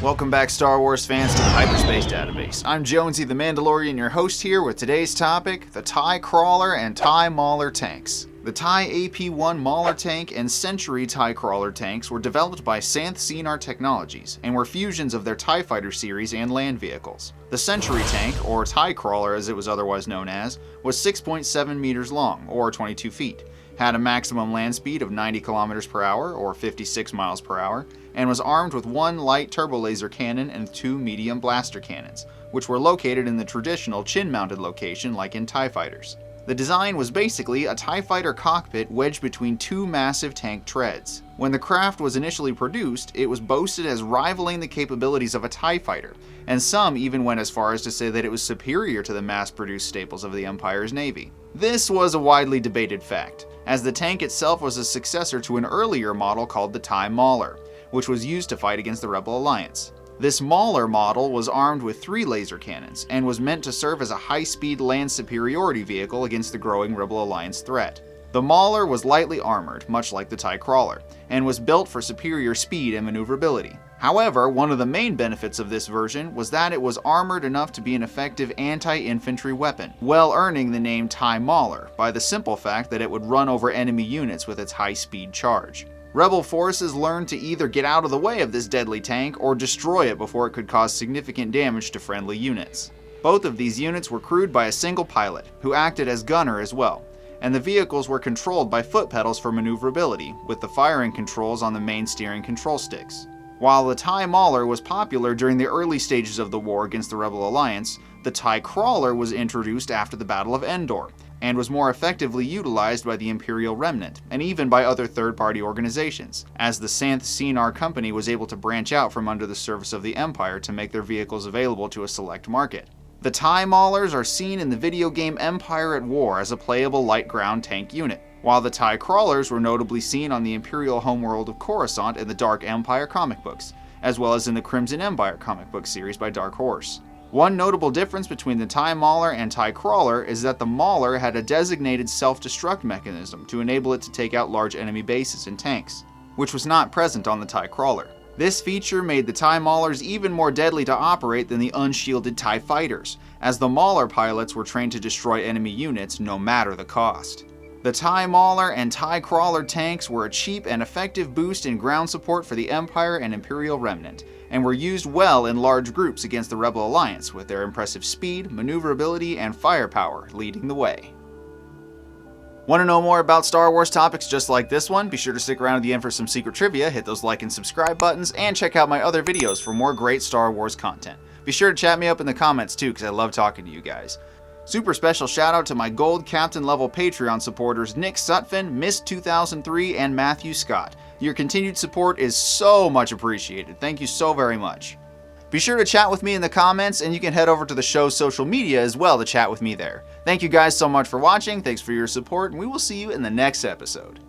Welcome back, Star Wars fans, to the Hyperspace Database. I'm Jonesy the Mandalorian, your host here with today's topic, the TIE Crawler and TIE Mauler tanks. The TIE AP-1 Mauler tank and Century TIE Crawler tanks were developed by Santh Cinar Technologies and were fusions of their TIE Fighter series and land vehicles. The Century tank, or TIE Crawler as it was otherwise known as, was 6.7 meters long, or 22 feet, had a maximum land speed of 90 kilometers per hour, or 56 miles per hour, and was armed with one light turbolaser cannon and two medium blaster cannons, which were located in the traditional chin-mounted location like in TIE fighters. The design was basically a TIE fighter cockpit wedged between two massive tank treads. When the craft was initially produced, it was boasted as rivaling the capabilities of a TIE fighter, and some even went as far as to say that it was superior to the mass-produced staples of the Empire's Navy. This was a widely debated fact, as the tank itself was a successor to an earlier model called the TIE Mauler, which was used to fight against the Rebel Alliance. This Mauler model was armed with 3 laser cannons and was meant to serve as a high-speed land superiority vehicle against the growing Rebel Alliance threat. The Mauler was lightly armored, much like the TIE Crawler, and was built for superior speed and maneuverability. However, one of the main benefits of this version was that it was armored enough to be an effective anti-infantry weapon, well earning the name TIE Mauler by the simple fact that it would run over enemy units with its high-speed charge. Rebel forces learned to either get out of the way of this deadly tank or destroy it before it could cause significant damage to friendly units. Both of these units were crewed by a single pilot, who acted as gunner as well, and the vehicles were controlled by foot pedals for maneuverability, with the firing controls on the main steering control sticks. While the TIE Mauler was popular during the early stages of the war against the Rebel Alliance, the TIE Crawler was introduced after the Battle of Endor, and was more effectively utilized by the Imperial Remnant, and even by other third-party organizations, as the Santh Cinar Company was able to branch out from under the service of the Empire to make their vehicles available to a select market. The TIE Maulers are seen in the video game Empire at War as a playable light ground tank unit, while the TIE Crawlers were notably seen on the Imperial homeworld of Coruscant in the Dark Empire comic books, as well as in the Crimson Empire comic book series by Dark Horse. One notable difference between the TIE Mauler and TIE Crawler is that the Mauler had a designated self-destruct mechanism to enable it to take out large enemy bases and tanks, which was not present on the TIE Crawler. This feature made the TIE Maulers even more deadly to operate than the unshielded TIE fighters, as the Mauler pilots were trained to destroy enemy units no matter the cost. The TIE Mauler and TIE Crawler tanks were a cheap and effective boost in ground support for the Empire and Imperial Remnant, and were used well in large groups against the Rebel Alliance, with their impressive speed, maneuverability, and firepower leading the way. Want to know more about Star Wars topics just like this one? Be sure to stick around at the end for some secret trivia, hit those like and subscribe buttons, and check out my other videos for more great Star Wars content. Be sure to chat me up in the comments too, because I love talking to you guys. Super special shout out to my gold captain level Patreon supporters Nick Sutphin, Miss2003, and Matthew Scott. Your continued support is so much appreciated. Thank you so very much. Be sure to chat with me in the comments, and you can head over to the show's social media as well to chat with me there. Thank you guys so much for watching, thanks for your support, and we will see you in the next episode.